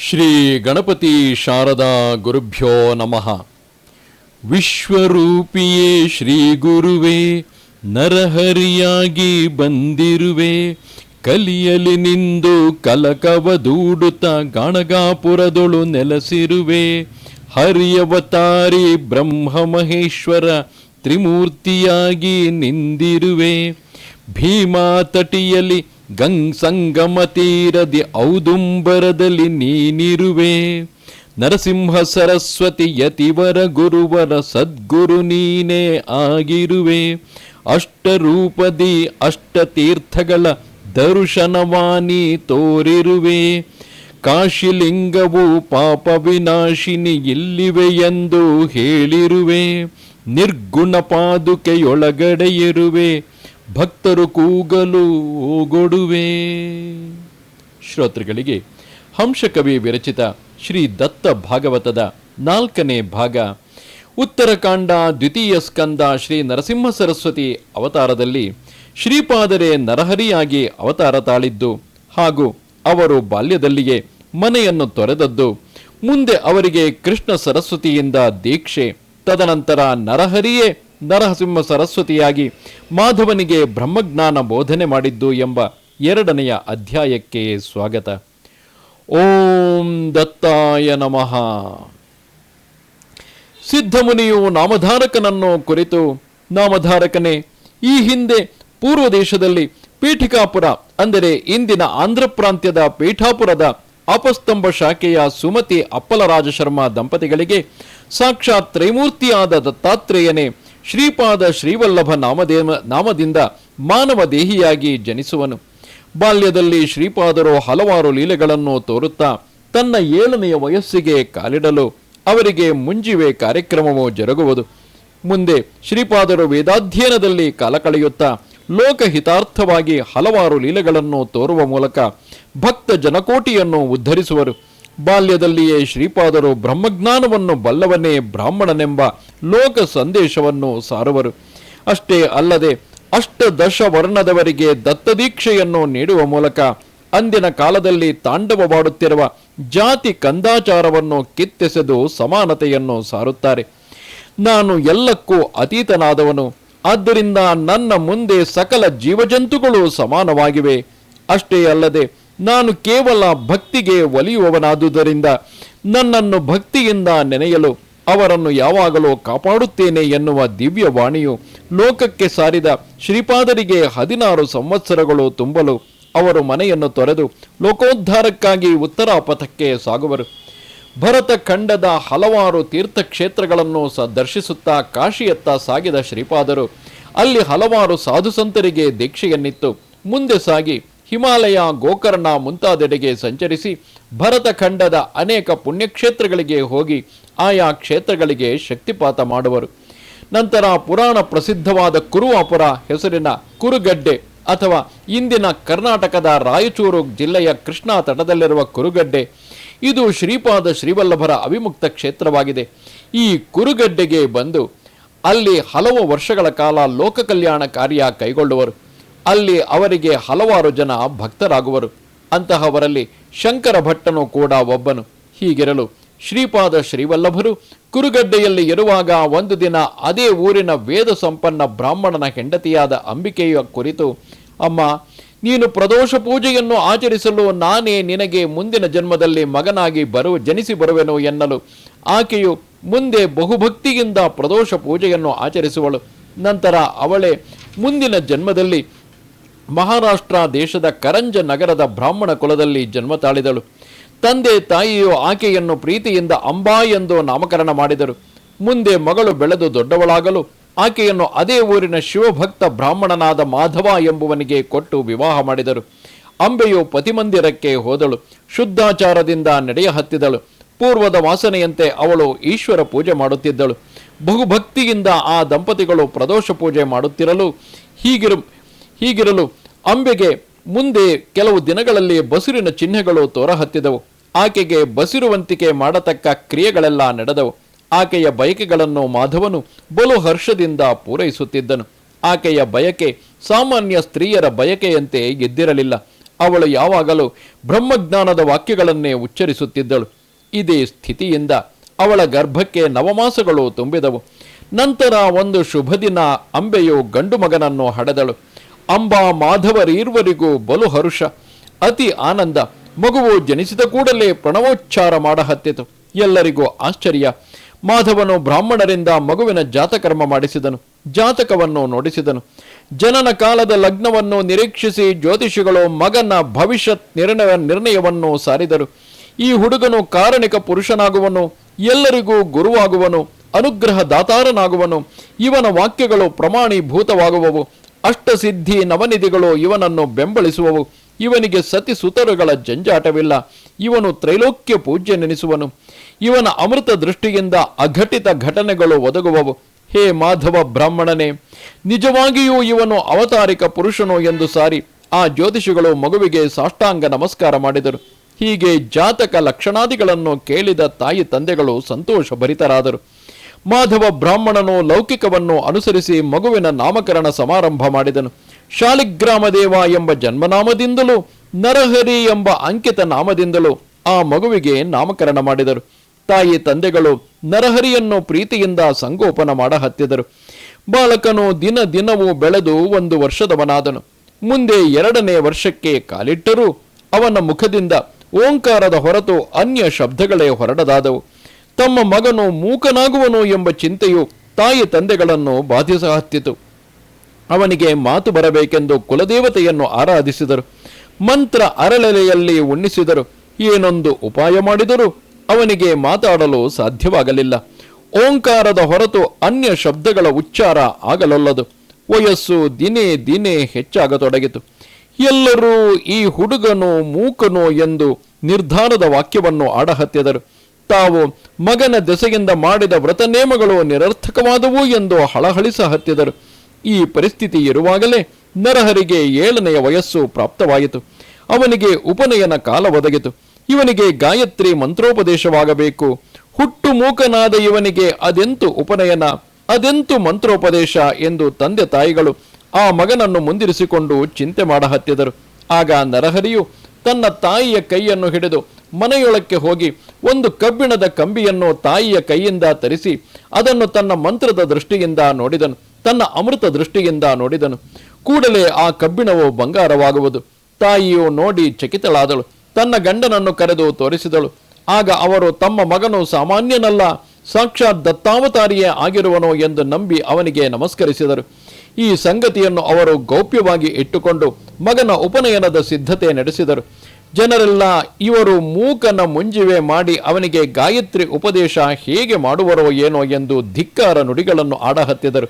ಶ್ರೀ ಗಣಪತಿ ಶಾರದಾ ಗುರುಭ್ಯೋ ನಮಃ. ವಿಶ್ವರೂಪಿಯೇ ಶ್ರೀ ಗುರುವೇ, ನರಹರಿಯಾಗಿ ಬಂದಿರುವೆ, ಕಲಿಯಲಿ ನಿಂದು ಕಲಕವದೂಡುತ್ತ ಗಾಣಗಾಪುರದೊಳು ನೆಲೆಸಿರುವೆ. ಹರಿಯವತಾರಿ ಬ್ರಹ್ಮ ಮಹೇಶ್ವರ ತ್ರಿಮೂರ್ತಿಯಾಗಿ ನಿಂದಿರುವೆ. ಭೀಮಾ ತಟಿಯಲಿ ಸಂಗಮ ತೀರದಿ ಔದುಂಬರದಲ್ಲಿ ನೀನಿರುವೆ. ನರಸಿಂಹ ಸರಸ್ವತಿ ಯತಿವರ ಗುರುವರ ಸದ್ಗುರು ನೀನೇ ಆಗಿರುವೆ. ಅಷ್ಟರೂಪದಿ ಅಷ್ಟತೀರ್ಥಗಳ ದರ್ಶನವಾನಿ ತೋರಿರುವೆ. ಕಾಶಿಲಿಂಗವು ಪಾಪ ವಿನಾಶಿನಿ ಇಲ್ಲಿವೆ ಎಂದು ಹೇಳಿರುವೆ. ನಿರ್ಗುಣ ಪಾದುಕೆಯೊಳಗಡೆ ಇರುವೆ, ಭಕ್ತರು ಕೂಗಲು ಓಗೊಡುವೆ. ಶ್ರೋತೃಗಳಿಗೆ ಹಂಸಕವಿ ವಿರಚಿತ ಶ್ರೀ ದತ್ತ ಭಾಗವತದ 4ನೇ ಭಾಗ, ಉತ್ತರಕಾಂಡ ದ್ವಿತೀಯ ಸ್ಕಂದ, ಶ್ರೀ ನರಸಿಂಹ ಸರಸ್ವತಿ ಅವತಾರದಲ್ಲಿ ಶ್ರೀಪಾದರೇ ನರಹರಿಯಾಗಿ ಅವತಾರ ತಾಳಿದ್ದು ಹಾಗೂ ಅವರು ಬಾಲ್ಯದಲ್ಲಿಯೇ ಮನೆಯನ್ನು ತೊರೆದದ್ದು, ಮುಂದೆ ಅವರಿಗೆ ಕೃಷ್ಣ ಸರಸ್ವತಿಯಿಂದ ದೀಕ್ಷೆ, ತದನಂತರ ನರಹರಿಯೇ ನರಸಿಂಹ ಸರಸ್ವತಿಯಾಗಿ ಮಾಧವನಿಗೆ ಬ್ರಹ್ಮಜ್ಞಾನ ಬೋಧನೆ ಮಾಡಿದ್ದು ಎಂಬ 2ನೆಯ ಅಧ್ಯಾಯಕ್ಕೆ ಸ್ವಾಗತ. ಓಂ ದತ್ತಾಯ ನಮಃ. ಸಿದ್ಧಮುನಿಯು ನಾಮಧಾರಕನನ್ನು ಕುರಿತು, ನಾಮಧಾರಕನೇ, ಈ ಹಿಂದೆ ಪೂರ್ವ ದೇಶದಲ್ಲಿ ಪೀಠಿಕಾಪುರ ಅಂದರೆ ಇಂದಿನ ಆಂಧ್ರ ಪ್ರಾಂತ್ಯದ ಪೀಠಾಪುರದ ಅಪಸ್ತಂಭ ಶಾಖೆಯ ಸುಮತಿ ಅಪ್ಪಲರಾಜ ಶರ್ಮ ದಂಪತಿಗಳಿಗೆ ಸಾಕ್ಷಾತ್ ತ್ರೈಮೂರ್ತಿಯಾದ ದತ್ತಾತ್ರೇಯನೇ ಶ್ರೀಪಾದ ಶ್ರೀವಲ್ಲಭ ನಾಮದಿಂದ ಮಾನವ ದೇಹಿಯಾಗಿ ಜನಿಸುವನು. ಬಾಲ್ಯದಲ್ಲಿ ಶ್ರೀಪಾದರು ಹಲವಾರು ಲೀಲೆಗಳನ್ನು ತೋರುತ್ತಾ ತನ್ನ 7ನೆಯ ವಯಸ್ಸಿಗೆ ಕಾಲಿಡಲು ಅವರಿಗೆ ಮುಂಜಿವೆ ಕಾರ್ಯಕ್ರಮವು ಜರುಗುವುದು. ಮುಂದೆ ಶ್ರೀಪಾದರು ವೇದಾಧ್ಯಯನದಲ್ಲಿ ಕಾಲ ಕಳೆಯುತ್ತಾ ಲೋಕಹಿತಾರ್ಥವಾಗಿ ಹಲವಾರು ಲೀಲೆಗಳನ್ನು ತೋರುವ ಮೂಲಕ ಭಕ್ತ ಜನಕೋಟಿಯನ್ನು ಉದ್ಧರಿಸುವರು. ಬಾಲ್ಯದಲ್ಲಿಯೇ ಶ್ರೀಪಾದರು ಬ್ರಹ್ಮಜ್ಞಾನವನ್ನು ಬಲ್ಲವನೇ ಬ್ರಾಹ್ಮಣನೆಂಬ ಲೋಕ ಸಂದೇಶವನ್ನು ಸಾರುವರು. ಅಷ್ಟೇ ಅಲ್ಲದೆ ಅಷ್ಟದಶ ವರ್ಣದವರಿಗೆ ದತ್ತದೀಕ್ಷೆಯನ್ನು ನೀಡುವ ಮೂಲಕ ಅಂದಿನ ಕಾಲದಲ್ಲಿ ತಾಂಡವವಾಡುತ್ತಿರುವ ಜಾತಿ ಕಂದಾಚಾರವನ್ನು ಕಿತ್ತೆಸೆದು ಸಮಾನತೆಯನ್ನು ಸಾರುತ್ತಾರೆ. ನಾನು ಎಲ್ಲಕ್ಕೂ ಅತೀತನಾದವನು, ಆದ್ದರಿಂದ ನನ್ನ ಮುಂದೆ ಸಕಲ ಜೀವಜಂತುಗಳು ಸಮಾನವಾಗಿವೆ. ಅಷ್ಟೇ ಅಲ್ಲದೆ ನಾನು ಕೇವಲ ಭಕ್ತಿಗೆ ಒಲಿಯುವವನಾದುದರಿಂದ ನನ್ನನ್ನು ಭಕ್ತಿಯಿಂದ ನೆನೆಯಲು ಅವರನ್ನು ಯಾವಾಗಲೂ ಕಾಪಾಡುತ್ತೇನೆ ಎನ್ನುವ ದಿವ್ಯವಾಣಿಯು ಲೋಕಕ್ಕೆ ಸಾರಿದ ಶ್ರೀಪಾದರಿಗೆ 16 ಸಂವತ್ಸರಗಳು ತುಂಬಲು ಅವರು ಮನೆಯನ್ನು ತೊರೆದು ಲೋಕೋದ್ಧಾರಕ್ಕಾಗಿ ಉತ್ತರ ಪಥಕ್ಕೆ ಸಾಗುವರು. ಭರತ ಖಂಡದ ಹಲವಾರು ತೀರ್ಥಕ್ಷೇತ್ರಗಳನ್ನು ದರ್ಶಿಸುತ್ತಾ ಕಾಶಿಯತ್ತ ಸಾಗಿದ ಶ್ರೀಪಾದರು ಅಲ್ಲಿ ಹಲವಾರು ಸಾಧುಸಂತರಿಗೆ ದೀಕ್ಷೆಯನ್ನಿತ್ತು ಮುಂದೆ ಸಾಗಿ ಹಿಮಾಲಯ, ಗೋಕರ್ಣ ಮುಂತಾದೆಡೆಗೆ ಸಂಚರಿಸಿ ಭರತ ಖಂಡದ ಅನೇಕ ಪುಣ್ಯಕ್ಷೇತ್ರಗಳಿಗೆ ಹೋಗಿ ಆಯಾ ಕ್ಷೇತ್ರಗಳಿಗೆ ಶಕ್ತಿಪಾತ ಮಾಡುವರು. ನಂತರ ಪುರಾಣ ಪ್ರಸಿದ್ಧವಾದ ಕುರುವಾಪುರ ಹೆಸರಿನ ಕುರುಗಡ್ಡೆ ಅಥವಾ ಇಂದಿನ ಕರ್ನಾಟಕದ ರಾಯಚೂರು ಜಿಲ್ಲೆಯ ಕೃಷ್ಣಾ ತಟದಲ್ಲಿರುವ ಕುರುಗಡ್ಡೆ, ಇದು ಶ್ರೀಪಾದ ಶ್ರೀವಲ್ಲಭರ ಅವಿಮುಕ್ತ ಕ್ಷೇತ್ರವಾಗಿದೆ. ಈ ಕುರುಗಡ್ಡೆಗೆ ಬಂದು ಅಲ್ಲಿ ಹಲವು ವರ್ಷಗಳ ಕಾಲ ಲೋಕ ಕಲ್ಯಾಣ ಕಾರ್ಯ ಕೈಗೊಳ್ಳುವರು. ಅಲ್ಲಿ ಅವರಿಗೆ ಹಲವಾರು ಜನ ಭಕ್ತರಾಗುವರು. ಅಂತಹವರಲ್ಲಿ ಶಂಕರ ಭಟ್ಟನು ಕೂಡ ಒಬ್ಬನು. ಹೀಗಿರಲು ಶ್ರೀಪಾದ ಶ್ರೀವಲ್ಲಭರು ಕುರುಗಡ್ಡೆಯಲ್ಲಿ ಇರುವಾಗ ಒಂದು ದಿನ ಅದೇ ಊರಿನ ವೇದ ಸಂಪನ್ನ ಬ್ರಾಹ್ಮಣನ ಹೆಂಡತಿಯಾದ ಅಂಬಿಕೆಯ ಕುರಿತು, ಅಮ್ಮ, ನೀನು ಪ್ರದೋಷ ಪೂಜೆಯನ್ನು ಆಚರಿಸಲು ನಾನೇ ನಿನಗೆ ಮುಂದಿನ ಜನ್ಮದಲ್ಲಿ ಮಗನಾಗಿ ಜನಿಸಿ ಬರುವೆನು ಎನ್ನಲು ಆಕೆಯು ಮುಂದೆ ಬಹುಭಕ್ತಿಯಿಂದ ಪ್ರದೋಷ ಪೂಜೆಯನ್ನು ಆಚರಿಸುವಳು. ನಂತರ ಅವಳೇ ಮುಂದಿನ ಜನ್ಮದಲ್ಲಿ ಮಹಾರಾಷ್ಟ್ರ ದೇಶದ ಕರಂಜ ನಗರದ ಬ್ರಾಹ್ಮಣ ಕುಲದಲ್ಲಿ ಜನ್ಮ ತಾಳಿದಳು. ತಂದೆ ತಾಯಿಯು ಆಕೆಯನ್ನು ಪ್ರೀತಿಯಿಂದ ಅಂಬಾ ಎಂದು ನಾಮಕರಣ ಮಾಡಿದರು. ಮುಂದೆ ಮಗಳು ಬೆಳೆದು ದೊಡ್ಡವಳಾಗಲು ಆಕೆಯನ್ನು ಅದೇ ಊರಿನ ಶಿವಭಕ್ತ ಬ್ರಾಹ್ಮಣನಾದ ಮಾಧವ ಎಂಬುವನಿಗೆ ಕೊಟ್ಟು ವಿವಾಹ ಮಾಡಿದರು. ಅಂಬೆಯು ಪತಿಮಂದಿರಕ್ಕೆ ಹೋದಳು. ಶುದ್ಧಾಚಾರದಿಂದ ನಡೆಯ ಹತ್ತಿದಳು. ಪೂರ್ವದ ವಾಸನೆಯಂತೆ ಅವಳು ಈಶ್ವರ ಪೂಜೆ ಮಾಡುತ್ತಿದ್ದಳು. ಬಹುಭಕ್ತಿಯಿಂದ ಆ ದಂಪತಿಗಳು ಪ್ರದೋಷ ಪೂಜೆ ಮಾಡುತ್ತಿರಲು ಹೀಗಿರಲು ಅಂಬೆಗೆ ಮುಂದೆ ಕೆಲವು ದಿನಗಳಲ್ಲಿ ಬಸುರಿನ ಚಿಹ್ನೆಗಳು ತೋರಹತ್ತಿದವು. ಆಕೆಗೆ ಬಸಿರುವಂತಿಕೆ ಮಾಡತಕ್ಕ ಕ್ರಿಯೆಗಳೆಲ್ಲ ನಡೆದವು. ಆಕೆಯ ಬಯಕೆಗಳನ್ನು ಮಾಧವನು ಬಲು ಹರ್ಷದಿಂದ ಪೂರೈಸುತ್ತಿದ್ದನು. ಆಕೆಯ ಬಯಕೆ ಸಾಮಾನ್ಯ ಸ್ತ್ರೀಯರ ಬಯಕೆಯಂತೆ ಇದ್ದಿರಲಿಲ್ಲ. ಅವಳು ಯಾವಾಗಲೂ ಬ್ರಹ್ಮಜ್ಞಾನದ ವಾಕ್ಯಗಳನ್ನೇ ಉಚ್ಚರಿಸುತ್ತಿದ್ದಳು. ಇದೇ ಸ್ಥಿತಿಯಿಂದ ಅವಳ ಗರ್ಭಕ್ಕೆ ನವಮಾಸಗಳು ತುಂಬಿದವು. ನಂತರ ಒಂದು ಶುಭ ದಿನ ಅಂಬೆಯು ಗಂಡು ಮಗನನ್ನು ಹಡೆದಳು. ಅಂಬಾ ಮಾಧವರೀರ್ವರಿಗೂ ಬಲು ಹರುಷ, ಅತಿ ಆನಂದ. ಮಗುವು ಜನಿಸಿದ ಕೂಡಲೇ ಪ್ರಣವೋಚ್ಚಾರ ಮಾಡಹತ್ತಿತು. ಎಲ್ಲರಿಗೂ ಆಶ್ಚರ್ಯ. ಮಾಧವನು ಬ್ರಾಹ್ಮಣರಿಂದ ಮಗುವಿನ ಜಾತಕರ್ಮ ಮಾಡಿಸಿದನು. ಜಾತಕವನ್ನು ನೋಡಿಸಿದನು. ಜನನ ಕಾಲದ ಲಗ್ನವನ್ನು ನಿರೀಕ್ಷಿಸಿ ಜ್ಯೋತಿಷಿಗಳು ಮಗನ ಭವಿಷ್ಯತ್ ನಿರ್ಣಯವನ್ನು ಸಾರಿದರು. ಈ ಹುಡುಗನು ಕಾರಣಿಕ ಪುರುಷನಾಗುವನು, ಎಲ್ಲರಿಗೂ ಗುರುವಾಗುವನು, ಅನುಗ್ರಹ ದಾತಾರನಾಗುವನು. ಇವನ ವಾಕ್ಯಗಳು ಪ್ರಮಾಣೀಭೂತವಾಗುವವು. ಅಷ್ಟಸಿದ್ಧಿ ನವನಿಧಿಗಳು ಇವನನ್ನು ಬೆಂಬಲಿಸುವವು. ಇವನಿಗೆ ಸತಿ ಸುತರುಗಳ ಜಂಜಾಟವಿಲ್ಲ. ಇವನು ತ್ರೈಲೋಕ್ಯ ಪೂಜ್ಯನೆನಿಸುವನು. ಇವನ ಅಮೃತ ದೃಷ್ಟಿಯಿಂದ ಅಘಟಿತ ಘಟನೆಗಳು ಒದಗುವವು. ಹೇ ಮಾಧವ ಬ್ರಾಹ್ಮಣನೇ, ನಿಜವಾಗಿಯೂ ಇವನು ಅವತಾರಿಕ ಪುರುಷನು ಎಂದು ಸಾರಿ ಆ ಜ್ಯೋತಿಷಿಗಳು ಮಗುವಿಗೆ ಸಾಷ್ಟಾಂಗ ನಮಸ್ಕಾರ ಮಾಡಿದರು. ಹೀಗೆ ಜಾತಕ ಲಕ್ಷಣಾದಿಗಳನ್ನು ಕೇಳಿದ ತಾಯಿ ತಂದೆಗಳು ಸಂತೋಷ ಭರಿತರಾದರು. ಮಾಧವ ಬ್ರಾಹ್ಮಣನು ಲೌಕಿಕವನ್ನು ಅನುಸರಿಸಿ ಮಗುವಿನ ನಾಮಕರಣ ಸಮಾರಂಭ ಮಾಡಿದನು. ಶಾಲಿಗ್ರಾಮ ದೇವ ಎಂಬ ಜನ್ಮನಾಮದಿಂದಲೂ ನರಹರಿ ಎಂಬ ಅಂಕಿತ ನಾಮದಿಂದಲೂ ಆ ಮಗುವಿಗೆ ನಾಮಕರಣ ಮಾಡಿದರು. ತಾಯಿ ತಂದೆಗಳು ನರಹರಿಯನ್ನು ಪ್ರೀತಿಯಿಂದ ಸಂಗೋಪನ ಮಾಡಹತ್ತಿದರು. ಬಾಲಕನು ದಿನ ದಿನವೂ ಬೆಳೆದು 1 ವರ್ಷದವನಾದನು. ಮುಂದೆ 2ನೇ ವರ್ಷಕ್ಕೆ ಕಾಲಿಟ್ಟರೂ ಅವನ ಮುಖದಿಂದ ಓಂಕಾರದ ಹೊರತು ಅನ್ಯ ಶಬ್ದಗಳೇ ಹೊರಡದಾದವು. ತಮ್ಮ ಮಗನು ಮೂಕನಾಗುವನು ಎಂಬ ಚಿಂತೆಯು ತಾಯಿ ತಂದೆಗಳನ್ನು ಬಾಧಿಸಹತ್ತಿತು. ಅವನಿಗೆ ಮಾತು ಬರಬೇಕೆಂದು ಕುಲದೇವತೆಯನ್ನು ಆರಾಧಿಸಿದರು. ಮಂತ್ರ ಅರಳೆಲೆಯಲ್ಲಿ ಉಣ್ಣಿಸಿದರು. ಏನೊಂದು ಉಪಾಯ ಮಾಡಿದರೂ ಅವನಿಗೆ ಮಾತಾಡಲು ಸಾಧ್ಯವಾಗಲಿಲ್ಲ. ಓಂಕಾರದ ಹೊರತು ಅನ್ಯ ಶಬ್ದಗಳ ಉಚ್ಚಾರ ಆಗಲೊಲ್ಲದು. ವಯಸ್ಸು ದಿನೇ ದಿನೇ ಹೆಚ್ಚಾಗತೊಡಗಿತು. ಎಲ್ಲರೂ ಈ ಹುಡುಗನು ಮೂಕನು ಎಂದು ನಿರ್ಧಾರದ ವಾಕ್ಯವನ್ನು ಆಡಹತ್ತಿದರು. ತಾವು ಮಗನ ದೆಸೆಯಿಂದ ಮಾಡಿದ ವ್ರತನೇಮಗಳು ನಿರರ್ಥಕವಾದವು ಎಂದು ಹಳಹಳಿಸಹತ್ತಿದರು. ಈ ಪರಿಸ್ಥಿತಿ ಇರುವಾಗಲೇ ನರಹರಿಗೆ 7ನೆಯ ವಯಸ್ಸು ಪ್ರಾಪ್ತವಾಯಿತು. ಅವನಿಗೆ ಉಪನಯನ ಕಾಲ ಒದಗಿತು. ಇವನಿಗೆ ಗಾಯತ್ರಿ ಮಂತ್ರೋಪದೇಶವಾಗಬೇಕು. ಹುಟ್ಟು ಮೂಕನಾದ ಇವನಿಗೆ ಅದೆಂತು ಉಪನಯನ, ಅದೆಂತು ಮಂತ್ರೋಪದೇಶ ಎಂದು ತಂದೆ ತಾಯಿಗಳು ಆ ಮಗನನ್ನು ಮುಂದಿರಿಸಿಕೊಂಡು ಚಿಂತೆ ಮಾಡಹತ್ತಿದರು. ಆಗ ನರಹರಿಯು ತನ್ನ ತಾಯಿಯ ಕೈಯನ್ನು ಹಿಡಿದು ಮನೆಯೊಳಕ್ಕೆ ಹೋಗಿ ಒಂದು ಕಬ್ಬಿಣದ ಕಂಬಿಯನ್ನು ತಾಯಿಯ ಕೈಯಿಂದ ತರಿಸಿ ಅದನ್ನು ತನ್ನ ಮಂತ್ರದ ದೃಷ್ಟಿಯಿಂದ ನೋಡಿದನು, ತನ್ನ ಅಮೃತ ದೃಷ್ಟಿಯಿಂದ ನೋಡಿದನು. ಕೂಡಲೇ ಆ ಕಬ್ಬಿಣವು ಬಂಗಾರವಾಗುವುದು. ತಾಯಿಯು ನೋಡಿ ಚಕಿತಳಾದಳು. ತನ್ನ ಗಂಡನನ್ನು ಕರೆದು ತೋರಿಸಿದಳು. ಆಗ ಅವರು ತಮ್ಮ ಮಗನು ಸಾಮಾನ್ಯನಲ್ಲ, ಸಾಕ್ಷಾತ್ ದತ್ತಾವತಾರಿಯೇ ಆಗಿರುವನು ಎಂದು ನಂಬಿ ಅವನಿಗೆ ನಮಸ್ಕರಿಸಿದರು. ಈ ಸಂಗತಿಯನ್ನು ಅವರು ಗೌಪ್ಯವಾಗಿ ಇಟ್ಟುಕೊಂಡು ಮಗನ ಉಪನಯನದ ಸಿದ್ಧತೆ ನಡೆಸಿದರು. ಜನರೆಲ್ಲ ಇವರು ಮೂಕನ ಮುಂಜಿವೆ ಮಾಡಿ ಅವನಿಗೆ ಗಾಯತ್ರಿ ಉಪದೇಶ ಹೇಗೆ ಮಾಡುವರೋ ಏನೋ ಎಂದು ಧಿಕ್ಕಾರ ನುಡಿಗಳನ್ನು ಆಡಹತ್ತಿದರು.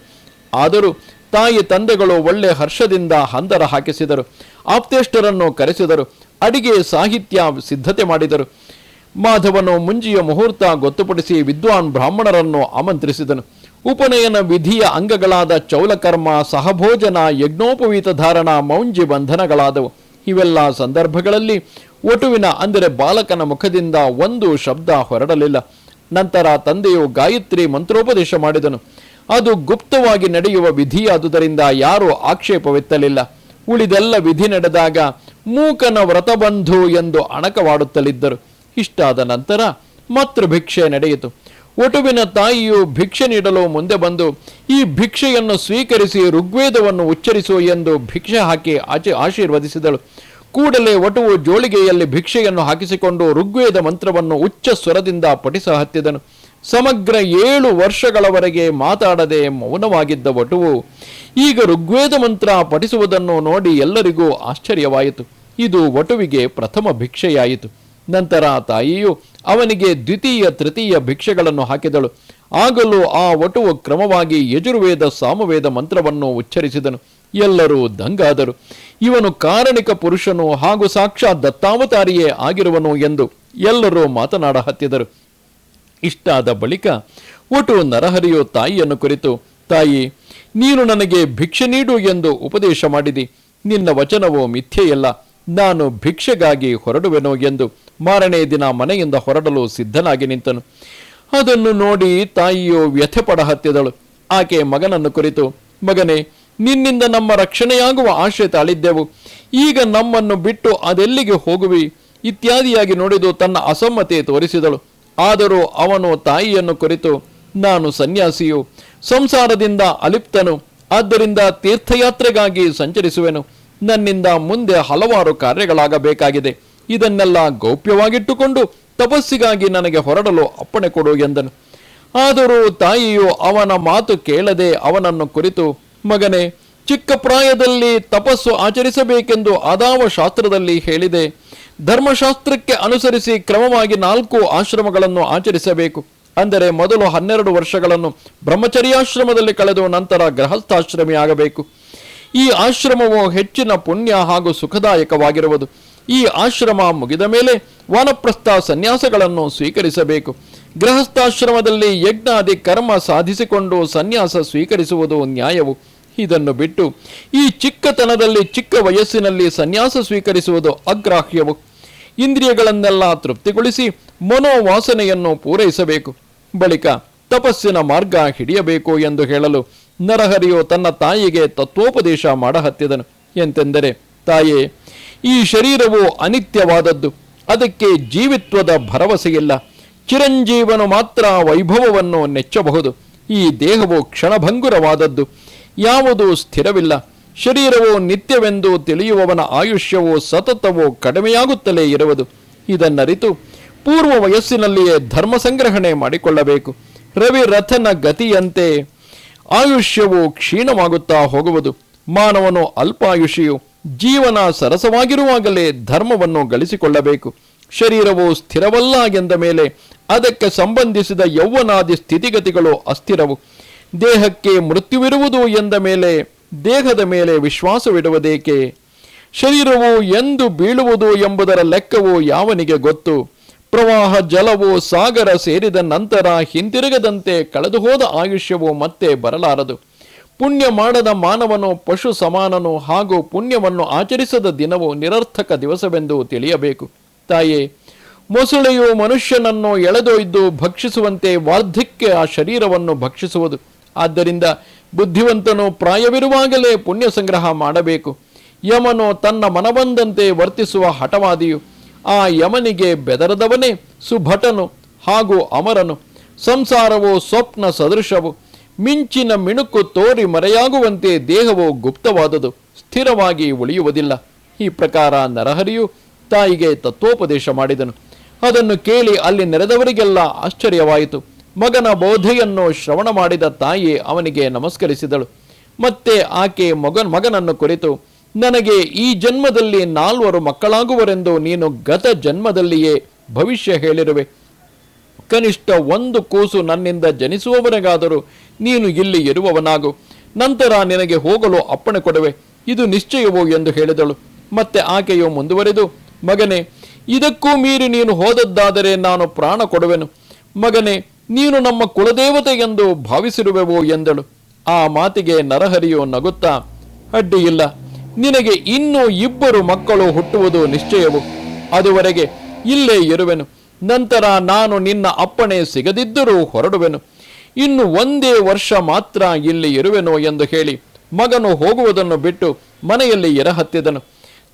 ಆದರೂ ತಾಯಿ ತಂದೆಗಳು ಒಳ್ಳೆ ಹರ್ಷದಿಂದ ಹಂದರ ಹಾಕಿಸಿದರು. ಆಪ್ತೇಷ್ಟರನ್ನು ಕರೆಸಿದರು. ಅಡಿಗೆ ಸಾಹಿತ್ಯ ಸಿದ್ಧತೆ ಮಾಡಿದರು. ಮಾಧವನು ಮುಂಜಿಯ ಮುಹೂರ್ತ ಗೊತ್ತುಪಡಿಸಿ ವಿದ್ವಾನ್ ಬ್ರಾಹ್ಮಣರನ್ನು ಆಮಂತ್ರಿಸಿದನು. ಉಪನಯನ ವಿಧಿಯ ಅಂಗಗಳಾದ ಚೌಲಕರ್ಮ, ಸಹಭೋಜನ, ಯಜ್ಞೋಪವೀತ ಧಾರಣ, ಮೌಂಜಿ ಬಂಧನಗಳಾದವು. ಇವೆಲ್ಲ ಸಂದರ್ಭಗಳಲ್ಲಿ ಒಟುವಿನ ಅಂದರೆ ಬಾಲಕನ ಮುಖದಿಂದ ಒಂದು ಶಬ್ದ ಹೊರಡಲಿಲ್ಲ. ನಂತರ ತಂದೆಯು ಗಾಯತ್ರಿ ಮಂತ್ರೋಪದೇಶ ಮಾಡಿದನು. ಅದು ಗುಪ್ತವಾಗಿ ನಡೆಯುವ ವಿಧಿಯಾದುದರಿಂದ ಯಾರೂ ಆಕ್ಷೇಪವೆತ್ತಲಿಲ್ಲ. ಉಳಿದೆಲ್ಲ ವಿಧಿ ನಡೆದಾಗ ಮೂಕನ ವ್ರತಬಂಧು ಎಂದು ಅಣಕವಾಡುತ್ತಲಿದ್ದರು. ಇಷ್ಟಾದ ನಂತರ ಮಾತೃ ಭಿಕ್ಷೆ ನಡೆಯಿತು. ಒಟುವಿನ ತಾಯಿಯು ಭಿಕ್ಷೆ ನೀಡಲು ಮುಂದೆ ಬಂದು ಈ ಭಿಕ್ಷೆಯನ್ನು ಸ್ವೀಕರಿಸಿ ಋಗ್ವೇದವನ್ನು ಉಚ್ಚರಿಸು ಎಂದು ಭಿಕ್ಷೆ ಹಾಕಿ ಆಶೀರ್ವದಿಸಿದಳು. ಕೂಡಲೇ ಒಟುವು ಜೋಳಿಗೆಯಲ್ಲಿ ಭಿಕ್ಷೆಯನ್ನು ಹಾಕಿಸಿಕೊಂಡು ಋಗ್ವೇದ ಮಂತ್ರವನ್ನು ಉಚ್ಚ ಸ್ವರದಿಂದ ಪಠಿಸಹತ್ತಿದನು. ಸಮಗ್ರ 7 ವರ್ಷಗಳವರೆಗೆ ಮಾತಾಡದೆ ಮೌನವಾಗಿದ್ದ ಒಟುವು ಈಗ ಋಗ್ವೇದ ಮಂತ್ರ ಪಠಿಸುವುದನ್ನು ನೋಡಿ ಎಲ್ಲರಿಗೂ ಆಶ್ಚರ್ಯವಾಯಿತು. ಇದು ಒಟುವಿಗೆ ಪ್ರಥಮ ಭಿಕ್ಷೆಯಾಯಿತು. ನಂತರ ತಾಯಿಯು ಅವನಿಗೆ ದ್ವಿತೀಯ ತೃತೀಯ ಭಿಕ್ಷೆಗಳನ್ನು ಹಾಕಿದಳು. ಆಗಲೂ ಆ ಒಟುವು ಕ್ರಮವಾಗಿ ಯಜುರ್ವೇದ ಸಾಮವೇದ ಮಂತ್ರವನ್ನು ಉಚ್ಚರಿಸಿದನು. ಎಲ್ಲರೂ ದಂಗಾದರು. ಇವನು ಕಾರಣಿಕ ಪುರುಷನು ಹಾಗೂ ಸಾಕ್ಷಾತ್ ದತ್ತಾವತಾರಿಯೇ ಆಗಿರುವನು ಎಂದು ಎಲ್ಲರೂ ಮಾತನಾಡಹತ್ತಿದರು. ಇಷ್ಟಾದ ಬಳಿಕ ಒಟು ನರಹರಿಯು ತಾಯಿಯನ್ನು ಕುರಿತು, ತಾಯಿ, ನೀನು ನನಗೆ ಭಿಕ್ಷೆ ನೀಡು ಎಂದು ಉಪದೇಶ ಮಾಡಿದಿ. ನಿನ್ನ ವಚನವು ಮಿಥ್ಯೆಯಲ್ಲ. ನಾನು ಭಿಕ್ಷೆಗಾಗಿ ಹೊರಡುವೆನು ಎಂದು ಮಾರನೇ ದಿನ ಮನೆಯಿಂದ ಹೊರಡಲು ಸಿದ್ಧನಾಗಿ ನಿಂತನು. ಅದನ್ನು ನೋಡಿ ತಾಯಿಯು ವ್ಯಥೆ ಪಡಹತ್ತಿದಳು. ಆಕೆ ಮಗನನ್ನು ಕುರಿತು, ಮಗನೇ, ನಿನ್ನಿಂದ ನಮ್ಮ ರಕ್ಷಣೆಯಾಗುವ ಆಶೆ ತಾಳಿದ್ದೆವು. ಈಗ ನಮ್ಮನ್ನು ಬಿಟ್ಟು ಅದೆಲ್ಲಿಗೆ ಹೋಗುವಿ ಇತ್ಯಾದಿಯಾಗಿ ನುಡಿದು ತನ್ನ ಅಸಮ್ಮತಿ ತೋರಿಸಿದಳು. ಆದರೂ ಅವನು ತಾಯಿಯನ್ನು ಕುರಿತು, ನಾನು ಸನ್ಯಾಸಿಯು, ಸಂಸಾರದಿಂದ ಅಲಿಪ್ತನು, ಆದ್ದರಿಂದ ತೀರ್ಥಯಾತ್ರೆಗಾಗಿ ಸಂಚರಿಸುವೆನು. ನನ್ನಿಂದ ಮುಂದೆ ಹಲವಾರು ಕಾರ್ಯಗಳಾಗಬೇಕಾಗಿದೆ. ಇದನ್ನೆಲ್ಲ ಗೌಪ್ಯವಾಗಿಟ್ಟುಕೊಂಡು ತಪಸ್ಸಿಗಾಗಿ ನನಗೆ ಹೊರಡಲು ಅಪ್ಪಣೆ ಕೊಡು ಎಂದನು. ಆದರೂ ತಾಯಿಯು ಅವನ ಮಾತು ಕೇಳದೆ ಅವನನ್ನು ಕುರಿತು, ಮಗನೇ, ಚಿಕ್ಕ ಪ್ರಾಯದಲ್ಲಿ ತಪಸ್ಸು ಆಚರಿಸಬೇಕೆಂದು ಆದಾವ ಶಾಸ್ತ್ರದಲ್ಲಿ ಹೇಳಿದೆ. ಧರ್ಮಶಾಸ್ತ್ರಕ್ಕೆ ಅನುಸರಿಸಿ ಕ್ರಮವಾಗಿ 4 ಆಶ್ರಮಗಳನ್ನು ಆಚರಿಸಬೇಕು. ಅಂದರೆ ಮೊದಲು 12 ವರ್ಷಗಳನ್ನು ಬ್ರಹ್ಮಚರ್ಯಾಶ್ರಮದಲ್ಲಿ ಕಳೆದು ನಂತರ ಗೃಹಸ್ಥಾಶ್ರಮಿಯಾಗಬೇಕು. ಈ ಆಶ್ರಮವು ಹೆಚ್ಚಿನ ಪುಣ್ಯ ಹಾಗೂ ಸುಖದಾಯಕವಾಗಿರುವುದು. ಈ ಆಶ್ರಮ ಮುಗಿದ ಮೇಲೆ ವಾನಪ್ರಸ್ಥ ಸನ್ಯಾಸಗಳನ್ನು ಸ್ವೀಕರಿಸಬೇಕು. ಗೃಹಸ್ಥಾಶ್ರಮದಲ್ಲಿ ಯಜ್ಞಾದಿ ಕರ್ಮ ಸಾಧಿಸಿಕೊಂಡು ಸನ್ಯಾಸ ಸ್ವೀಕರಿಸುವುದು ನ್ಯಾಯವು. ಇದನ್ನು ಬಿಟ್ಟು ಈ ಚಿಕ್ಕತನದಲ್ಲಿ ಚಿಕ್ಕ ವಯಸ್ಸಿನಲ್ಲಿ ಸನ್ಯಾಸ ಸ್ವೀಕರಿಸುವುದು ಅಗ್ರಾಹ್ಯವು. ಇಂದ್ರಿಯಗಳನ್ನೆಲ್ಲ ತೃಪ್ತಿಗೊಳಿಸಿ ಮನೋವಾಸನೆಯನ್ನು ಪೂರೈಸಬೇಕು. ಬಳಿಕ ತಪಸ್ಸಿನ ಮಾರ್ಗ ಹಿಡಿಯಬೇಕು ಎಂದು ಹೇಳಲು ನರಹರಿಯು ತನ್ನ ತಾಯಿಗೆ ತತ್ವೋಪದೇಶ ಮಾಡಹತ್ತಿದನು. ಎಂತೆಂದರೆ, ತಾಯೇ, ಈ ಶರೀರವು ಅನಿತ್ಯವಾದದ್ದು. ಅದಕ್ಕೆ ಜೀವಿತ್ವದ ಭರವಸೆಯಿಲ್ಲ. ಚಿರಂಜೀವನು ಮಾತ್ರ ವೈಭವವನ್ನು ನೆಚ್ಚಬಹುದು. ಈ ದೇಹವು ಕ್ಷಣಭಂಗುರವಾದದ್ದು, ಯಾವುದೂ ಸ್ಥಿರವಿಲ್ಲ. ಶರೀರವು ನಿತ್ಯವೆಂದು ತಿಳಿಯುವವನ ಆಯುಷ್ಯವು ಸತತವೂ ಕಡಿಮೆಯಾಗುತ್ತಲೇ ಇರುವುದು. ಇದನ್ನರಿತು ಪೂರ್ವ ವಯಸ್ಸಿನಲ್ಲಿಯೇ ಧರ್ಮ ಸಂಗ್ರಹಣೆ ಮಾಡಿಕೊಳ್ಳಬೇಕು. ರವಿ ರಥನ ಗತಿಯಂತೆ ಆಯುಷ್ಯವು ಕ್ಷೀಣವಾಗುತ್ತಾ ಹೋಗುವುದು. ಮಾನವನು ಅಲ್ಪಾಯುಷಿಯು. ಜೀವನ ಸರಸವಾಗಿರುವಾಗಲೇ ಧರ್ಮವನ್ನು ಗಳಿಸಿಕೊಳ್ಳಬೇಕು. ಶರೀರವು ಸ್ಥಿರವಲ್ಲ ಎಂದ ಮೇಲೆ ಅದಕ್ಕೆ ಸಂಬಂಧಿಸಿದ ಯೌವನಾದಿ ಸ್ಥಿತಿಗತಿಗಳು ಅಸ್ಥಿರವು. ದೇಹಕ್ಕೆ ಮೃತ್ಯುವಿರುವುದು ಎಂದ ಮೇಲೆ ದೇಹದ ಮೇಲೆ ವಿಶ್ವಾಸವಿಡುವುದೇಕೆ? ಶರೀರವು ಎಂದು ಬೀಳುವುದು ಎಂಬುದರ ಲೆಕ್ಕವು ಯಾವನಿಗೆ ಗೊತ್ತು? ಪ್ರವಾಹ ಜಲವು ಸಾಗರ ಸೇರಿದ ನಂತರ ಹಿಂತಿರುಗದಂತೆ ಕಳೆದು ಹೋದ ಆಯುಷ್ಯವು ಮತ್ತೆ ಬರಲಾರದು. ಪುಣ್ಯ ಮಾಡದ ಮಾನವನು ಪಶು ಸಮಾನನು ಹಾಗೂ ಪುಣ್ಯವನ್ನು ಆಚರಿಸದ ದಿನವು ನಿರರ್ಥಕ ದಿವಸವೆಂದು ತಿಳಿಯಬೇಕು. ತಾಯೇ, ಮೊಸಳೆಯು ಮನುಷ್ಯನನ್ನು ಎಳೆದೊಯ್ದು ಭಕ್ಷಿಸುವಂತೆ ವಾರ್ಧಕ್ಯ ಆ ಶರೀರವನ್ನು ಭಕ್ಷಿಸುವುದು. ಆದ್ದರಿಂದ ಬುದ್ಧಿವಂತನು ಪ್ರಾಯವಿರುವಾಗಲೇ ಪುಣ್ಯ ಸಂಗ್ರಹ ಮಾಡಬೇಕು. ಯಮನು ತನ್ನ ಮನಬಂದಂತೆ ವರ್ತಿಸುವ ಹಠವಾದಿಯು. ಆ ಯಮನಿಗೆ ಬೆದರದವನೇ ಸುಭಟನು ಹಾಗೂ ಅಮರನು. ಸಂಸಾರವು ಸ್ವಪ್ನ ಸದೃಶವು. ಮಿಂಚಿನ ಮಿಣುಕು ತೋರಿ ಮರೆಯಾಗುವಂತೆ ದೇಹವು ಗುಪ್ತವಾದುದು, ಸ್ಥಿರವಾಗಿ ಉಳಿಯುವುದಿಲ್ಲ. ಈ ಪ್ರಕಾರ ನರಹರಿಯು ತಾಯಿಗೆ ತತ್ವೋಪದೇಶ ಮಾಡಿದನು. ಅದನ್ನು ಕೇಳಿ ಅಲ್ಲಿ ನೆರೆದವರಿಗೆಲ್ಲ ಆಶ್ಚರ್ಯವಾಯಿತು. ಮಗನ ಬೋಧೆಯನ್ನು ಶ್ರವಣ ಮಾಡಿದ ತಾಯಿ ಅವನಿಗೆ ನಮಸ್ಕರಿಸಿದಳು. ಮತ್ತೆ ಆಕೆ ಮಗನನ್ನು ಕುರಿತು, ನನಗೆ ಈ ಜನ್ಮದಲ್ಲಿ 4 ಮಕ್ಕಳಾಗುವರೆಂದು ನೀನು ಗತ ಜನ್ಮದಲ್ಲಿಯೇ ಭವಿಷ್ಯ ಹೇಳಿರುವೆ. ಕನಿಷ್ಠ 1 ಕೂಸು ನನ್ನಿಂದ ಜನಿಸುವವರೆಗಾದರೂ ನೀನು ಇಲ್ಲಿ ಇರುವವನಾಗು. ನಂತರ ನಿನಗೆ ಹೋಗಲು ಅಪ್ಪಣೆ ಕೊಡುವೆ. ಇದು ನಿಶ್ಚಯವೋ ಎಂದು ಹೇಳಿದಳು. ಮತ್ತೆ ಆಕೆಯು ಮುಂದುವರೆದು, ಮಗನೇ, ಇದಕ್ಕೂ ಮೀರಿ ನೀನು ಹೋದದ್ದಾದರೆ ನಾನು ಪ್ರಾಣ ಕೊಡುವೆನು. ಮಗನೇ, ನೀನು ನಮ್ಮ ಕುಲದೇವತೆ ಎಂದು ಭಾವಿಸಿರುವೆವೋ ಎಂದಳು. ಆ ಮಾತಿಗೆ ನರಹರಿಯು ನಗುತ್ತಾ, ಅಡ್ಡಿಯಿಲ್ಲ, ನಿನಗೆ ಇನ್ನೂ 2 ಮಕ್ಕಳು ಹುಟ್ಟುವುದು ನಿಶ್ಚಯವು. ಅದುವರೆಗೆ ಇಲ್ಲೇ ಇರುವೆನು. ನಂತರ ನಾನು ನಿನ್ನ ಅಪ್ಪಣೆ ಸಿಗದಿದ್ದರೂ ಹೊರಡುವೆನು. ಇನ್ನು 1 ವರ್ಷ ಮಾತ್ರ ಇಲ್ಲಿ ಇರುವೆನು ಎಂದು ಹೇಳಿ ಮಗನು ಹೋಗುವುದನ್ನು ಬಿಟ್ಟು ಮನೆಯಲ್ಲಿ ಇರಹತ್ತಿದನು.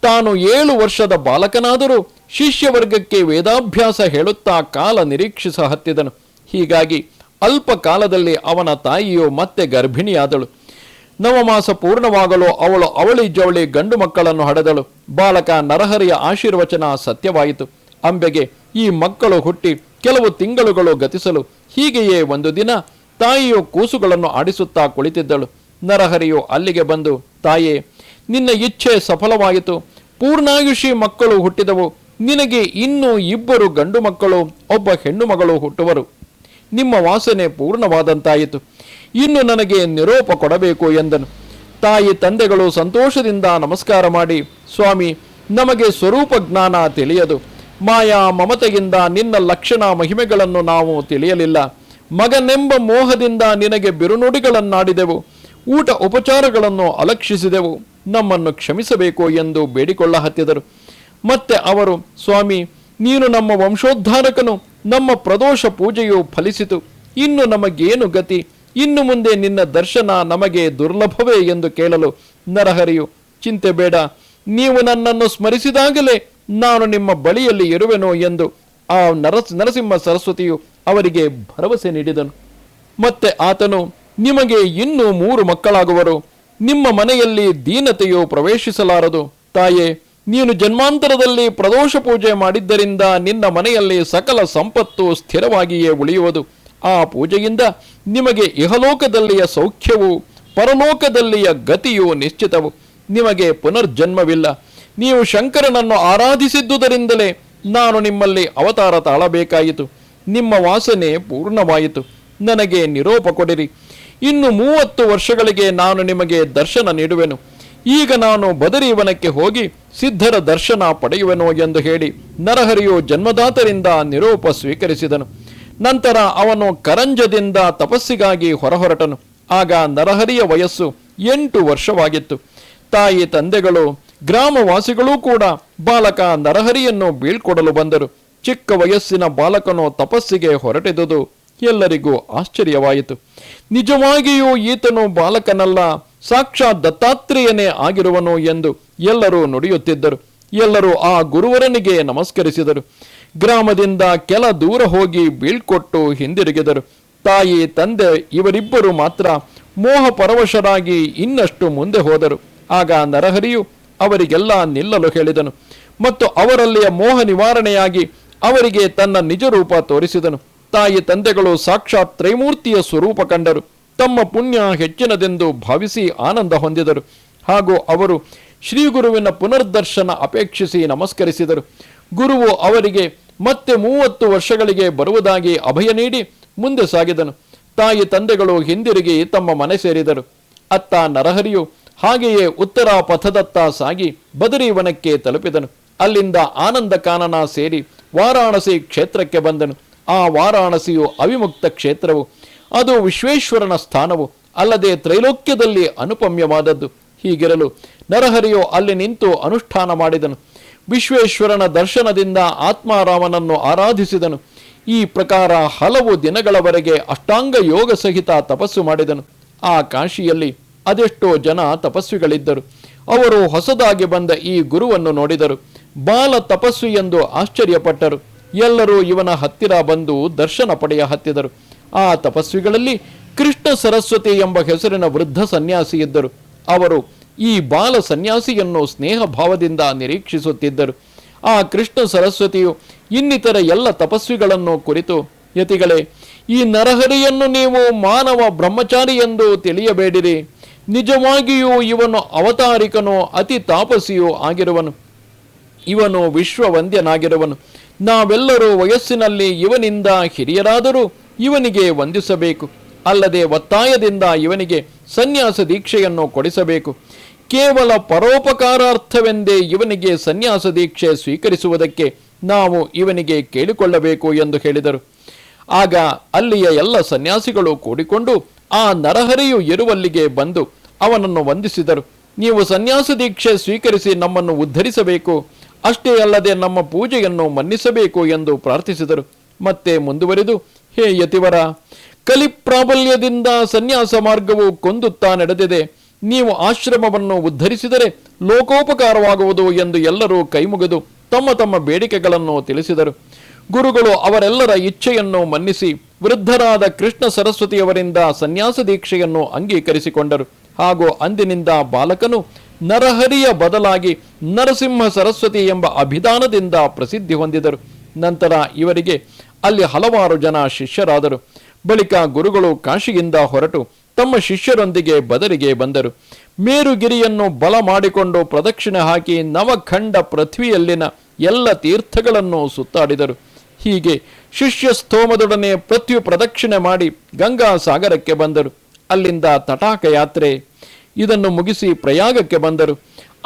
ತಾನು 7 ವರ್ಷದ ಬಾಲಕನಾದರೂ ಶಿಷ್ಯವರ್ಗಕ್ಕೆ ವೇದಾಭ್ಯಾಸ ಹೇಳುತ್ತಾ ಕಾಲ ನಿರೀಕ್ಷಿಸ ಹತ್ತಿದನು. ಹೀಗಾಗಿ ಅಲ್ಪ ಕಾಲದಲ್ಲಿ ಅವನ ತಾಯಿಯು ಮತ್ತೆ ಗರ್ಭಿಣಿಯಾದಳು. ನವಮಾಸ ಪೂರ್ಣವಾಗಲು ಅವಳಿ ಜವಳಿ ಗಂಡು ಮಕ್ಕಳನ್ನು ಹಡೆದಳು. ಬಾಲಕ ನರಹರಿಯ ಆಶೀರ್ವಚನ ಸತ್ಯವಾಯಿತು. ಅಂಬೆಗೆ ಈ ಮಕ್ಕಳು ಹುಟ್ಟಿ ಕೆಲವು ತಿಂಗಳುಗಳು ಗತಿಸಲು ಹೀಗೆಯೇ ಒಂದು ದಿನ ತಾಯಿಯು ಕೂಸುಗಳನ್ನು ಆಡಿಸುತ್ತಾ ಕುಳಿತಿದ್ದಳು. ನರಹರಿಯು ಅಲ್ಲಿಗೆ ಬಂದು, ತಾಯೇ, ನಿನ್ನ ಇಚ್ಛೆ ಸಫಲವಾಯಿತು. ಪೂರ್ಣಾಯುಷಿ ಮಕ್ಕಳು ಹುಟ್ಟಿದವು. ನಿನಗೆ ಇನ್ನೂ 2 ಗಂಡು ಮಕ್ಕಳು, 1 ಹೆಣ್ಣು ಮಗಳು ಹುಟ್ಟುವರು. ನಿಮ್ಮ ವಾಸನೆ ಪೂರ್ಣವಾದಂತಾಯಿತು. ಇನ್ನು ನನಗೆ ನಿರೋಪ ಕೊಡಬೇಕು ಎಂದನು. ತಾಯಿ ತಂದೆಗಳು ಸಂತೋಷದಿಂದ ನಮಸ್ಕಾರ ಮಾಡಿ, ಸ್ವಾಮಿ, ನಮಗೆ ಸ್ವರೂಪ ಜ್ಞಾನ ತಿಳಿಯದು. ಮಾಯಾ ಮಮತೆಯಿಂದ ನಿನ್ನ ಲಕ್ಷಣ ಮಹಿಮೆಗಳನ್ನು ನಾವು ತಿಳಿಯಲಿಲ್ಲ. ಮಗನೆಂಬ ಮೋಹದಿಂದ ನಿನಗೆ ಬಿರುನುಡಿಗಳನ್ನಾಡಿದೆವು. ಊಟ ಉಪಚಾರಗಳನ್ನು ಅಲಕ್ಷಿಸಿದೆವು. ನಮ್ಮನ್ನು ಕ್ಷಮಿಸಬೇಕು ಎಂದು ಬೇಡಿಕೊಳ್ಳ ಹತ್ತಿದರು. ಮತ್ತೆ ಅವರು, ಸ್ವಾಮಿ, ನೀನು ನಮ್ಮ ವಂಶೋದ್ಧಾರಕನು. ನಮ್ಮ ಪ್ರದೋಷ ಪೂಜೆಯು ಫಲಿಸಿತು. ಇನ್ನು ನಮಗೇನು ಗತಿ? ಇನ್ನು ಮುಂದೆ ನಿನ್ನ ದರ್ಶನ ನಮಗೆ ದುರ್ಲಭವೇ ಎಂದು ಕೇಳಲು ನರಹರಿಯು, ಚಿಂತೆ ಬೇಡ, ನೀವು ನನ್ನನ್ನು ಸ್ಮರಿಸಿದಾಗಲೇ ನಾನು ನಿಮ್ಮ ಬಳಿಯಲ್ಲಿ ಇರುವೆನೋ ಎಂದು ಆ ನರಸಿಂಹ ಸರಸ್ವತಿಯು ಅವರಿಗೆ ಭರವಸೆ ನೀಡಿದನು. ಮತ್ತೆ ಆತನು, ನಿಮಗೆ ಇನ್ನೂ 3 ಮಕ್ಕಳಾಗುವರು. ನಿಮ್ಮ ಮನೆಯಲ್ಲಿ ದೀನತೆಯು ಪ್ರವೇಶಿಸಲಾರದು. ತಾಯೇ, ನೀನು ಜನ್ಮಾಂತರದಲ್ಲಿ ಪ್ರದೋಷ ಪೂಜೆ ಮಾಡಿದ್ದರಿಂದ ನಿನ್ನ ಮನೆಯಲ್ಲಿ ಸಕಲ ಸಂಪತ್ತು ಸ್ಥಿರವಾಗಿಯೇ ಉಳಿಯುವುದು. ಆ ಪೂಜೆಯಿಂದ ನಿಮಗೆ ಇಹಲೋಕದಲ್ಲಿಯ ಸೌಖ್ಯವು, ಪರಲೋಕದಲ್ಲಿಯ ಗತಿಯು ನಿಶ್ಚಿತವು. ನಿಮಗೆ ಪುನರ್ಜನ್ಮವಿಲ್ಲ. ನೀವು ಶಂಕರನನ್ನು ಆರಾಧಿಸಿದ್ದುದರಿಂದಲೇ ನಾನು ನಿಮ್ಮಲ್ಲಿ ಅವತಾರ ತಾಳಬೇಕಾಯಿತು. ನಿಮ್ಮ ವಾಸನೆ ಪೂರ್ಣವಾಯಿತು. ನನಗೆ ನಿರೋಪ ಕೊಡಿರಿ. ಇನ್ನು 30 ವರ್ಷಗಳಿಗೆ ನಾನು ನಿಮಗೆ ದರ್ಶನ ನೀಡುವೆನು. ಈಗ ನಾನು ಬದರೀವನಕ್ಕೆ ಹೋಗಿ ಸಿದ್ಧರ ದರ್ಶನ ಪಡೆಯುವೆನು ಎಂದು ಹೇಳಿ ನರಹರಿಯು ಜನ್ಮದಾತರಿಂದ ನಿರೋಪ ಸ್ವೀಕರಿಸಿದನು. ನಂತರ ಅವನು ಕರಂಜದಿಂದ ತಪಸ್ಸಿಗಾಗಿ ಹೊರಹೊರಟನು. ಆಗ ನರಹರಿಯ ವಯಸ್ಸು 8 ವರ್ಷವಾಗಿತ್ತು. ತಾಯಿ ತಂದೆಗಳು, ಗ್ರಾಮವಾಸಿಗಳೂ ಕೂಡ ಬಾಲಕ ನರಹರಿಯನ್ನು ಬೀಳ್ಕೊಡಲು ಬಂದರು. ಚಿಕ್ಕ ವಯಸ್ಸಿನ ಬಾಲಕನು ತಪಸ್ಸಿಗೆ ಹೊರಟಿದುದು ಎಲ್ಲರಿಗೂ ಆಶ್ಚರ್ಯವಾಯಿತು. ನಿಜವಾಗಿಯೂ ಈತನು ಬಾಲಕನಲ್ಲ, ಸಾಕ್ಷಾತ್ ದತ್ತಾತ್ರೇಯನೇ ಆಗಿರುವನು ಎಂದು ಎಲ್ಲರೂ ನುಡಿಯುತ್ತಿದ್ದರು. ಎಲ್ಲರೂ ಆ ಗುರುವರನಿಗೆ ನಮಸ್ಕರಿಸಿದರು. ಗ್ರಾಮದಿಂದ ಕೆಲ ದೂರ ಹೋಗಿ ಬೀಳ್ಕೊಟ್ಟು ಹಿಂದಿರುಗಿದರು. ತಾಯಿ ತಂದೆ ಇವರಿಬ್ಬರು ಮಾತ್ರ ಮೋಹ ಪರವಶರಾಗಿ ಇನ್ನಷ್ಟು ಮುಂದೆ ಹೋದರು. ಆಗ ನರಹರಿಯು ಅವರಿಗೆಲ್ಲ ನಿಲ್ಲಲು ಹೇಳಿದನು ಮತ್ತು ಅವರಲ್ಲಿಯ ಮೋಹ ನಿವಾರಣೆಯಾಗಿ ಅವರಿಗೆ ತನ್ನ ನಿಜ ರೂಪ ತೋರಿಸಿದನು. ತಾಯಿ ತಂದೆಗಳು ಸಾಕ್ಷಾತ್ ತ್ರೈಮೂರ್ತಿಯ ಸ್ವರೂಪ ಕಂಡರು. ತಮ್ಮ ಪುಣ್ಯ ಹೆಚ್ಚಿನದೆಂದು ಭಾವಿಸಿ ಆನಂದ ಹೊಂದಿದರು. ಹಾಗೂ ಅವರು ಶ್ರೀ ಗುರುವಿನ ಪುನರ್ದರ್ಶನ ಅಪೇಕ್ಷಿಸಿ ನಮಸ್ಕರಿಸಿದರು. ಗುರುವು ಅವರಿಗೆ ಮತ್ತೆ 30 ವರ್ಷಗಳಿಗೆ ಬರುವುದಾಗಿ ಅಭಯ ನೀಡಿ ಮುಂದೆ ಸಾಗಿದನು. ತಾಯಿ ತಂದೆಗಳು ಹಿಂದಿರುಗಿ ತಮ್ಮ ಮನೆ ಸೇರಿದರು. ಅತ್ತ ನರಹರಿಯು ಹಾಗೆಯೇ ಉತ್ತರ ಪಥದತ್ತ ಸಾಗಿ ಬದರೀವನಕ್ಕೆ ತಲುಪಿದನು. ಅಲ್ಲಿಂದ ಆನಂದ ಕಾನನ ಸೇರಿ ವಾರಾಣಸಿ ಕ್ಷೇತ್ರಕ್ಕೆ ಬಂದನು. ಆ ವಾರಾಣಸಿಯು ಅವಿಮುಕ್ತ ಕ್ಷೇತ್ರವು. ಅದು ವಿಶ್ವೇಶ್ವರನ ಸ್ಥಾನವು, ಅಲ್ಲದೆ ತ್ರೈಲೋಕ್ಯದಲ್ಲಿ ಅನುಪಮ್ಯವಾದದ್ದು. ಹೀಗಿರಲು ನರಹರಿಯು ಅಲ್ಲಿ ನಿಂತು ಅನುಷ್ಠಾನ ಮಾಡಿದನು. ವಿಶ್ವೇಶ್ವರನ ದರ್ಶನದಿಂದ ಆತ್ಮಾರಾಮನನ್ನು ಆರಾಧಿಸಿದನು. ಈ ಪ್ರಕಾರ ಹಲವು ದಿನಗಳವರೆಗೆ ಅಷ್ಟಾಂಗ ಯೋಗ ಸಹಿತ ತಪಸ್ಸು ಮಾಡಿದನು. ಆ ಕಾಶಿಯಲ್ಲಿ ಅದೆಷ್ಟೋ ಜನ ತಪಸ್ವಿಗಳಿದ್ದರು. ಅವರು ಹೊಸದಾಗಿ ಬಂದ ಈ ಗುರುವನ್ನು ನೋಡಿದರು. ಬಾಲ ತಪಸ್ವಿ ಎಂದು ಆಶ್ಚರ್ಯಪಟ್ಟರು. ಎಲ್ಲರೂ ಇವನ ಹತ್ತಿರ ಬಂದು ದರ್ಶನ ಪಡೆಯ ಹತ್ತಿದರು. ಆ ತಪಸ್ವಿಗಳಲ್ಲಿ ಕೃಷ್ಣ ಸರಸ್ವತಿ ಎಂಬ ಹೆಸರಿನ ವೃದ್ಧ ಸನ್ಯಾಸಿ ಇದ್ದರು. ಅವರು ಈ ಬಾಲ ಸನ್ಯಾಸಿಯನ್ನು ಸ್ನೇಹ ಭಾವದಿಂದ ನಿರೀಕ್ಷಿಸುತ್ತಿದ್ದರು. ಆ ಕೃಷ್ಣ ಸರಸ್ವತಿಯು ಇನ್ನಿತರ ಎಲ್ಲ ತಪಸ್ವಿಗಳನ್ನು ಕುರಿತು, ಯತಿಗಳೇ, ಈ ನರಹರಿಯನ್ನು ನೀವು ಮಾನವ ಬ್ರಹ್ಮಚಾರಿ ಎಂದು ತಿಳಿಯಬೇಡಿರಿ. ನಿಜವಾಗಿಯೂ ಇವನು ಅವತಾರಿಕನೋ ಅತಿ ತಾಪಸಿಯೂ ಆಗಿರುವನು. ಇವನು ವಿಶ್ವವಂದ್ಯನಾಗಿರುವನು. ನಾವೆಲ್ಲರೂ ವಯಸ್ಸಿನಲ್ಲಿ ಇವನಿಂದ ಹಿರಿಯರಾದರೂ ಇವನಿಗೆ ವಂದಿಸಬೇಕು. ಅಲ್ಲದೆ ಒತ್ತಾಯದಿಂದ ಇವನಿಗೆ ಸನ್ಯಾಸ ದೀಕ್ಷೆಯನ್ನು ಕೊಡಿಸಬೇಕು. ಕೇವಲ ಪರೋಪಕಾರಾರ್ಥವೆಂದೇ ಇವನಿಗೆ ಸನ್ಯಾಸ ದೀಕ್ಷೆ ಸ್ವೀಕರಿಸುವುದಕ್ಕೆ ನಾವು ಇವನಿಗೆ ಕೇಳಿಕೊಳ್ಳಬೇಕು ಎಂದು ಹೇಳಿದರು. ಆಗ ಅಲ್ಲಿಯ ಎಲ್ಲ ಸನ್ಯಾಸಿಗಳು ಕೂಡಿಕೊಂಡು ಆ ನರಹರಿಯು ಇರುವಲ್ಲಿಗೆ ಬಂದು ಅವನನ್ನು ವಂದಿಸಿದರು. ನೀವು ಸನ್ಯಾಸ ದೀಕ್ಷೆ ಸ್ವೀಕರಿಸಿ ನಮ್ಮನ್ನು ಉದ್ಧರಿಸಬೇಕು, ಅಷ್ಟೇ ಅಲ್ಲದೆ ನಮ್ಮ ಪೂಜೆಯನ್ನು ಮನ್ನಿಸಬೇಕು ಎಂದು ಪ್ರಾರ್ಥಿಸಿದರು. ಮತ್ತೆ ಮುಂದುವರೆದು, ಹೇ ಯತಿವರ, ಕಲಿಪ್ರಾಬಲ್ಯದಿಂದ ಸನ್ಯಾಸ ಮಾರ್ಗವು ಕೊಂದುತ್ತಾ ನಡೆದಿದೆ. ನೀವು ಆಶ್ರಮವನ್ನು ಉದ್ಧರಿಸಿದರೆ ಲೋಕೋಪಕಾರವಾಗುವುದು ಎಂದು ಎಲ್ಲರೂ ಕೈಮುಗಿದು ತಮ್ಮ ತಮ್ಮ ಬೇಡಿಕೆಗಳನ್ನು ತಿಳಿಸಿದರು. ಗುರುಗಳು ಅವರೆಲ್ಲರ ಇಚ್ಛೆಯನ್ನು ಮನ್ನಿಸಿ ವೃದ್ಧರಾದ ಕೃಷ್ಣ ಸರಸ್ವತಿಯವರಿಂದ ಸನ್ಯಾಸ ದೀಕ್ಷೆಯನ್ನು ಅಂಗೀಕರಿಸಿಕೊಂಡರು. ಹಾಗೂ ಅಂದಿನಿಂದ ಬಾಲಕನು ನರಹರಿಯ ಬದಲಾಗಿ ನರಸಿಂಹ ಸರಸ್ವತಿ ಎಂಬ ಅಭಿಧಾನದಿಂದ ಪ್ರಸಿದ್ಧಿ ಹೊಂದಿದರು. ನಂತರ ಇವರಿಗೆ ಅಲ್ಲಿ ಹಲವಾರು ಜನ ಶಿಷ್ಯರಾದರು. ಬಳಿಕ ಗುರುಗಳು ಕಾಶಿಯಿಂದ ಹೊರಟು ತಮ್ಮ ಶಿಷ್ಯರೊಂದಿಗೆ ಬದರಿಗೆ ಬಂದರು. ಮೇರುಗಿರಿಯನ್ನು ಬಲ ಮಾಡಿಕೊಂಡು ಪ್ರದಕ್ಷಿಣೆ ಹಾಕಿ ನವಖಂಡ ಪೃಥ್ವಿಯಲ್ಲಿನ ಎಲ್ಲ ತೀರ್ಥಗಳನ್ನು ಸುತ್ತಾಡಿದರು. ಹೀಗೆ ಶಿಷ್ಯ ಸ್ತೋಮದೊಡನೆ ಪೃಥ್ವಿ ಪ್ರದಕ್ಷಿಣೆ ಮಾಡಿ ಗಂಗಾ ಸಾಗರಕ್ಕೆ ಬಂದರು. ಅಲ್ಲಿಂದ ತಟಾಕ ಯಾತ್ರೆ ಇದನ್ನು ಮುಗಿಸಿ ಪ್ರಯಾಗಕ್ಕೆ ಬಂದರು.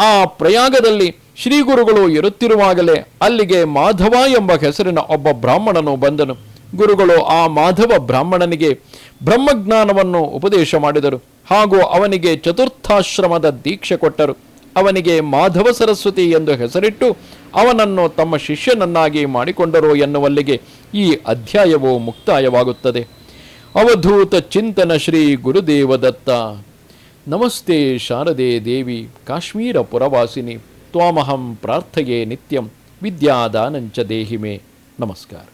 ಆ ಪ್ರಯಾಗದಲ್ಲಿ ಶ್ರೀ ಗುರುಗಳು ಇರುತ್ತಿರುವಾಗಲೇ ಅಲ್ಲಿಗೆ ಮಾಧವ ಎಂಬ ಹೆಸರಿನ ಒಬ್ಬ ಬ್ರಾಹ್ಮಣನು ಬಂದನು. ಗುರುಗಳು ಆ ಮಾಧವ ಬ್ರಾಹ್ಮಣನಿಗೆ ಬ್ರಹ್ಮಜ್ಞಾನವನ್ನು ಉಪದೇಶ ಮಾಡಿದರು. ಹಾಗೂ ಅವನಿಗೆ ಚತುರ್ಥಾಶ್ರಮದ ದೀಕ್ಷೆ ಕೊಟ್ಟರು. ಅವನಿಗೆ ಮಾಧವ ಸರಸ್ವತಿ ಎಂದು ಹೆಸರಿಟ್ಟು ಅವನನ್ನು ತಮ್ಮ ಶಿಷ್ಯನನ್ನಾಗಿ ಮಾಡಿಕೊಂಡರು ಎನ್ನುವಲ್ಲಿಗೆ ಈ ಅಧ್ಯಾಯವು ಮುಕ್ತಾಯವಾಗುತ್ತದೆ. ಅವಧೂತ ಚಿಂತನ ಶ್ರೀ ಗುರುದೇವದತ್ತ. ನಮಸ್ತೆ ಶಾರದೆ ದೇವಿ ಕಾಶ್ಮೀರ ಪುರವಾಸಿನಿ. ತ್ವಾಮಹಂ ಪ್ರಾರ್ಥಯೇ ನಿತ್ಯಂ ವಿದ್ಯಾದಾನಂಚ ದೇಹಿ ಮೇ. ನಮಸ್ಕಾರ.